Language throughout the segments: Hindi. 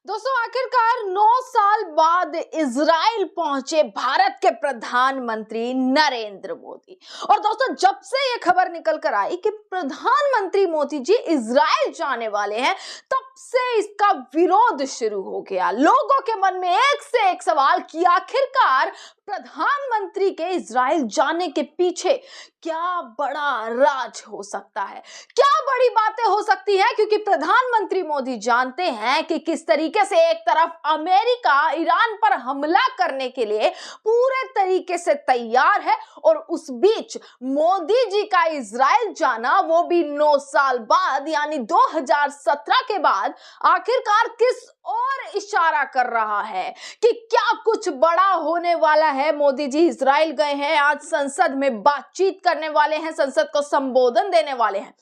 दोस्तों आखिरकार 9 साल बाद इजराइल पहुंचे भारत के प्रधानमंत्री नरेंद्र मोदी। और दोस्तों जब से ये खबर निकल कर आई कि प्रधानमंत्री मोदी जी इजराइल जाने वाले हैं, तब से इसका विरोध शुरू हो गया। लोगों के मन में एक से एक सवाल कि आखिरकार प्रधानमंत्री के इजराइल जाने के पीछे क्या बड़ा राज हो सकता है, क्या बड़ी बातें हो सकती हैं, क्योंकि प्रधानमंत्री मोदी जानते हैं कि किस तरीके से एक तरफ अमेरिका ईरान पर हमला करने के लिए पूरे तरीके से तैयार है, और उस बीच मोदी जी का इजराइल जाना, वो भी 9 साल बाद यानी 2017 के बाद, आखिरकार किस और इशारा कर रहा है कि क्या कुछ बड़ा होने वाला है। मोदी जी इजराइल गए हैं, आज संसद में बातचीत करने वाले हैं, संसद को संबोधन देने वाले हैं।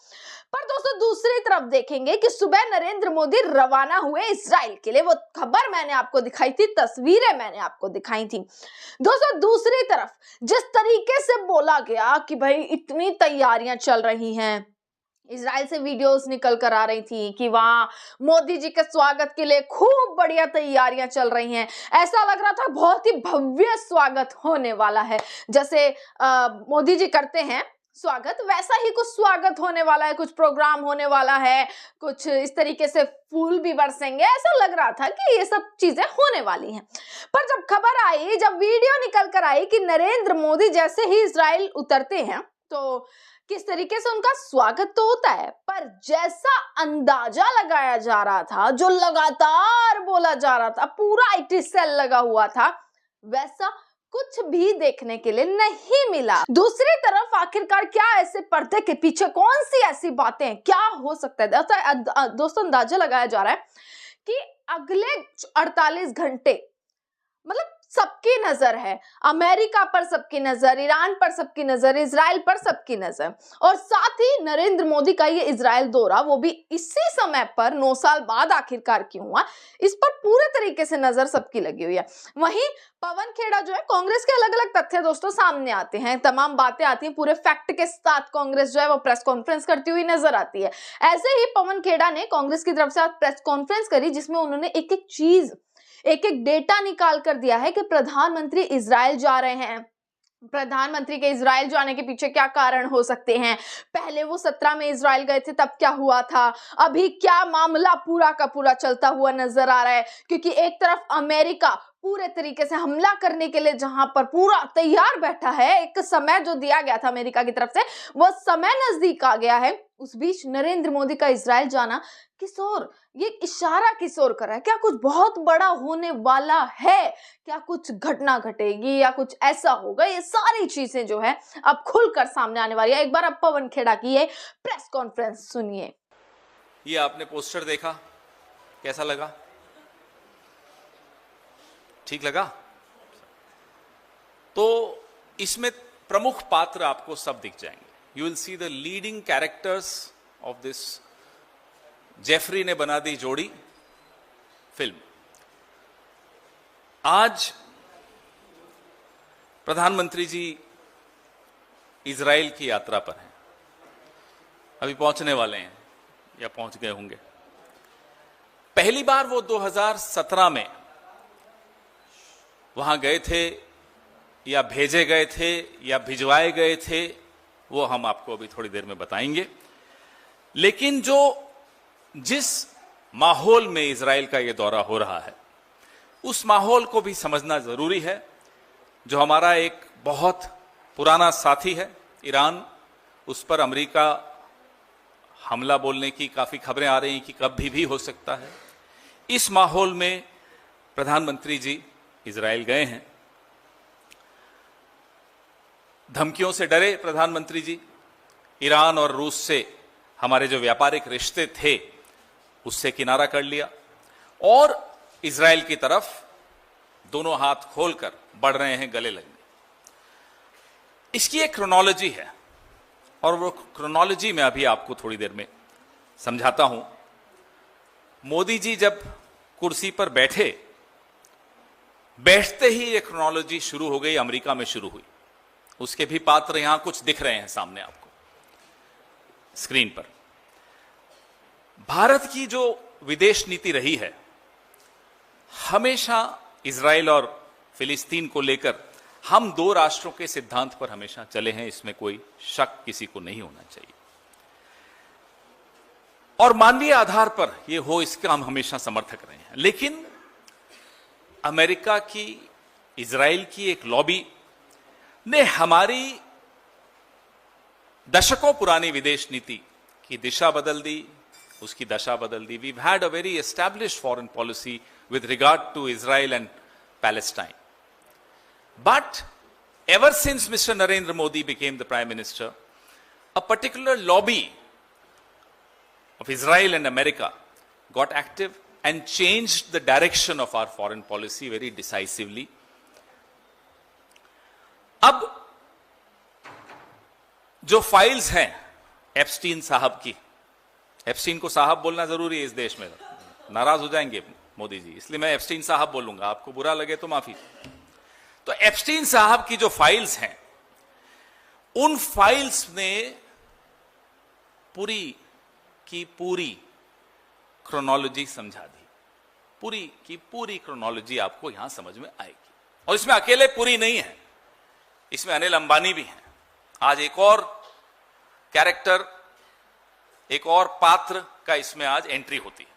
पर दोस्तों दूसरी तरफ देखेंगे कि सुबह नरेंद्र मोदी रवाना हुए इजराइल के लिए। वो खबर मैंने आपको दिखाई थी, तस्वीरें मैंने आपको दिखाई थी। दोस्तों दूसरी तरफ जिस तरीके से बोला गया कि भाई इतनी तैयारियां चल रही हैं, इजराइल से वीडियोस निकल कर आ रही थी कि वहां मोदी जी के स्वागत के लिए खूब बढ़िया तैयारियां चल रही हैं। ऐसा लग रहा था बहुत ही भव्य स्वागत होने वाला है, जैसे मोदी जी करते हैं स्वागत, वैसा ही कुछ स्वागत होने वाला है, कुछ प्रोग्राम होने वाला है, कुछ इस तरीके से फूल भी बरसेंगे। ऐसा लग रहा था कि ये सब चीजें होने वाली हैं। पर जब खबर आई, जब वीडियो निकल कर आई कि नरेंद्र मोदी जैसे ही इजराइल उतरते हैं तो किस तरीके से उनका स्वागत तो होता है, पर जैसा अंदाजा लगाया जा रहा था, जो लगातार बोला जा रहा था, पूरा आईटी सेल लगा हुआ था, वैसा कुछ भी देखने के लिए नहीं मिला। दूसरी तरफ आखिरकार क्या ऐसे पर्दे के पीछे कौन सी ऐसी बातें, क्या हो सकता है। दोस्तों अंदाजा लगाया जा रहा है कि अगले 48 घंटे मतलब सबकी नजर है, अमेरिका पर सबकी नजर, ईरान पर सबकी नजर, इजराइल पर सबकी नजर, और साथ ही नरेंद्र मोदी का ये इजराइल दौरा, वो भी इसी समय पर 9 साल बाद आखिरकार क्यों हुआ, इस पर पूरे तरीके से नजर सबकी लगी हुई है। वहीं पवन खेड़ा जो है, कांग्रेस के अलग अलग तथ्य दोस्तों सामने आते हैं, तमाम बातें आती हैं, पूरे फैक्ट के साथ कांग्रेस जो है वो प्रेस कॉन्फ्रेंस करती हुई नजर आती है। ऐसे ही पवन खेड़ा ने कांग्रेस की तरफ से आज प्रेस कॉन्फ्रेंस करी, जिसमें उन्होंने एक एक चीज, एक एक डेटा निकाल कर दिया है कि प्रधानमंत्री इजराइल जा रहे हैं, प्रधानमंत्री के इजराइल जाने के पीछे क्या कारण हो सकते हैं, पहले वो 17 में इजराइल गए थे तब क्या हुआ था, अभी क्या मामला पूरा का पूरा चलता हुआ नजर आ रहा है। क्योंकि एक तरफ अमेरिका पूरे तरीके से हमला करने के लिए जहां पर पूरा तैयार बैठा है, एक समय जो दिया गया था अमेरिका की तरफ से, वो समय नजदीक आ गया है। उस बीच नरेंद्र मोदी का इजराइल जाना किस ओर, ये इशारा किस ओर कर रहा है, क्या कुछ बहुत बड़ा होने वाला है, क्या कुछ घटना घटेगी या कुछ ऐसा होगा, ये सारी चीजें जो है अब खुलकर सामने आने वाली है। एक बार अब पवन खेड़ा की ये प्रेस कॉन्फ्रेंस सुनिए। ये आपने पोस्टर देखा, कैसा लगा? ठीक लगा? तो इसमें प्रमुख पात्र आपको सब दिख जाएंगे। You will see the leading characters of this Jeffrey ने बना दी जोड़ी फिल्म। आज प्रधानमंत्री जी इजराइल की यात्रा पर हैं, अभी पहुंचने वाले हैं या पहुंच गए होंगे। पहली बार वो 2017 में वहां गए थे या भेजे गए थे या भिजवाए गए थे, वो हम आपको अभी थोड़ी देर में बताएंगे। लेकिन जिस माहौल में इजराइल का ये दौरा हो रहा है, उस माहौल को भी समझना जरूरी है। जो हमारा एक बहुत पुराना साथी है ईरान, उस पर अमेरिका हमला बोलने की काफी खबरें आ रही हैं कि कभी भी हो सकता है। इस माहौल में प्रधानमंत्री जी इजराइल गए हैं। धमकियों से डरे प्रधानमंत्री जी, ईरान और रूस से हमारे जो व्यापारिक रिश्ते थे उससे किनारा कर लिया, और इजराइल की तरफ दोनों हाथ खोलकर बढ़ रहे हैं गले लगने। इसकी एक क्रोनोलॉजी है, और वो क्रोनोलॉजी मैं अभी आपको थोड़ी देर में समझाता हूं। मोदी जी जब कुर्सी पर बैठते ही ये क्रोनोलॉजी शुरू हो गई, अमेरिका में शुरू हुई। उसके भी पात्र यहां कुछ दिख रहे हैं सामने आपको स्क्रीन पर। भारत की जो विदेश नीति रही है हमेशा इजराइल और फिलिस्तीन को लेकर हम दो राष्ट्रों के सिद्धांत पर हमेशा चले हैं, इसमें कोई शक किसी को नहीं होना चाहिए। और मानवीय आधार पर यह हो, इसका हम हमेशा समर्थक रहे हैं। लेकिन अमेरिका की, इजराइल की एक लॉबी ने हमारी दशकों पुरानी विदेश नीति की दिशा बदल दी, उसकी दशा बदल दी। We've had a very established foreign policy with regard to Israel and Palestine. But ever since Mr. Narendra Modi became the Prime Minister, a particular lobby of Israel and America got active and changed the direction of our foreign policy very decisively. अब जो फाइल्स हैं एप्स्टीन साहब की, एप्स्टीन को साहब बोलना जरूरी है इस देश में, नाराज हो जाएंगे मोदी जी, इसलिए मैं एप्स्टीन साहब बोलूंगा, आपको बुरा लगे तो माफी। तो एप्स्टीन साहब की जो फाइल्स हैं, उन फाइल्स ने पूरी की पूरी क्रोनोलॉजी समझा दी। पूरी की पूरी क्रोनोलॉजी आपको यहां समझ में आएगी। और इसमें अकेले पूरी नहीं है, इसमें अनिल अंबानी भी हैं। आज एक और कैरेक्टर, एक और पात्र का इसमें आज एंट्री होती है।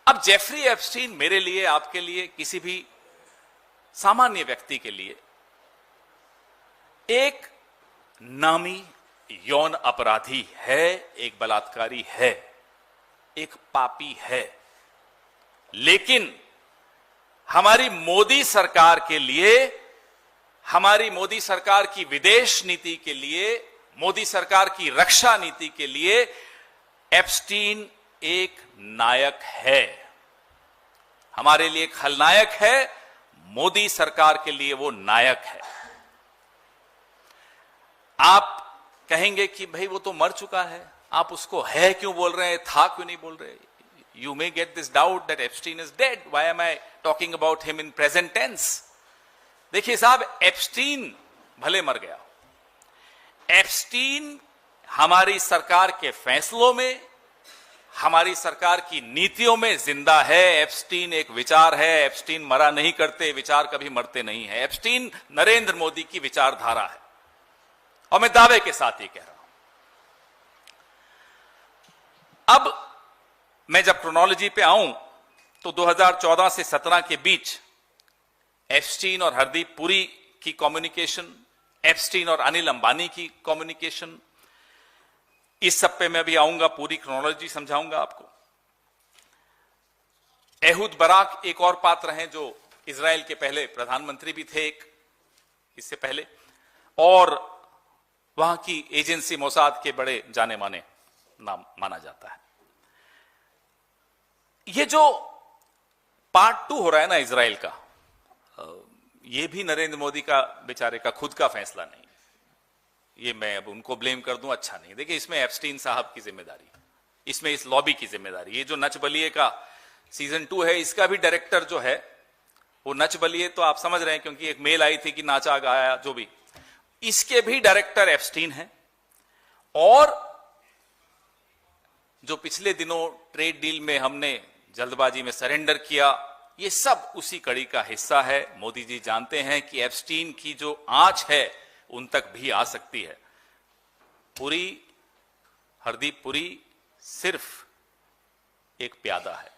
अब जेफरी एप्स्टीन मेरे लिए, आपके लिए, किसी भी सामान्य व्यक्ति के लिए एक नामी यौन अपराधी है, एक बलात्कारी है, एक पापी है। लेकिन हमारी मोदी सरकार के लिए, हमारी मोदी सरकार की विदेश नीति के लिए, मोदी सरकार की रक्षा नीति के लिए एप्स्टीन एक नायक है। हमारे लिए एक खलनायक है, मोदी सरकार के लिए वो नायक है। आप कहेंगे कि भाई वो तो मर चुका है, आप उसको है क्यों बोल रहे हैं, था क्यों नहीं बोल रहे? You may get this doubt that Epstein is dead. Why am I talking about him in present tense? देखिए साहब, एप्स्टीन भले मर गया, एप्स्टीन हमारी सरकार के फैसलों में, हमारी सरकार की नीतियों में जिंदा है। एप्स्टीन एक विचार है, एप्स्टीन मरा नहीं करते, विचार कभी मरते नहीं है। एप्स्टीन नरेंद्र मोदी की विचारधारा है, और मैं दावे के साथ ये कह रहा हूं। अब मैं जब क्रोनोलॉजी पे आऊं तो 2014 से 17 के बीच एप्स्टीन और हरदीप पुरी की कम्युनिकेशन, एप्स्टीन और अनिल अंबानी की कम्युनिकेशन, इस सब पे मैं भी आऊंगा, पूरी क्रोनोलॉजी समझाऊंगा आपको। एहूद बराक एक और पात्र हैं जो इजराइल के पहले प्रधानमंत्री भी थे, एक इससे पहले, और वहां की एजेंसी मोसाद के बड़े जाने माने नाम माना जाता है। ये जो पार्ट 2 हो रहा है ना इजराइल का, ये भी नरेंद्र मोदी का बेचारे का खुद का फैसला नहीं, ये मैं अब उनको ब्लेम कर दूं अच्छा नहीं। देखिए, इसमें एप्स्टीन साहब की जिम्मेदारी, इसमें इस लॉबी की जिम्मेदारी। ये जो नच बलिए का सीजन 2 है, इसका भी डायरेक्टर जो है वो नच बलिए, तो आप समझ रहे हैं क्योंकि एक मेल आई थी कि नाचा गाया जो भी, इसके भी डायरेक्टर एप्स्टीन हैं। और जो पिछले दिनों ट्रेड डील में हमने जल्दबाजी में सरेंडर किया, ये सब उसी कड़ी का हिस्सा है। मोदी जी जानते हैं कि एप्स्टीन की जो आंच है उन तक भी आ सकती है। पुरी, हरदीप पुरी सिर्फ एक प्यादा है।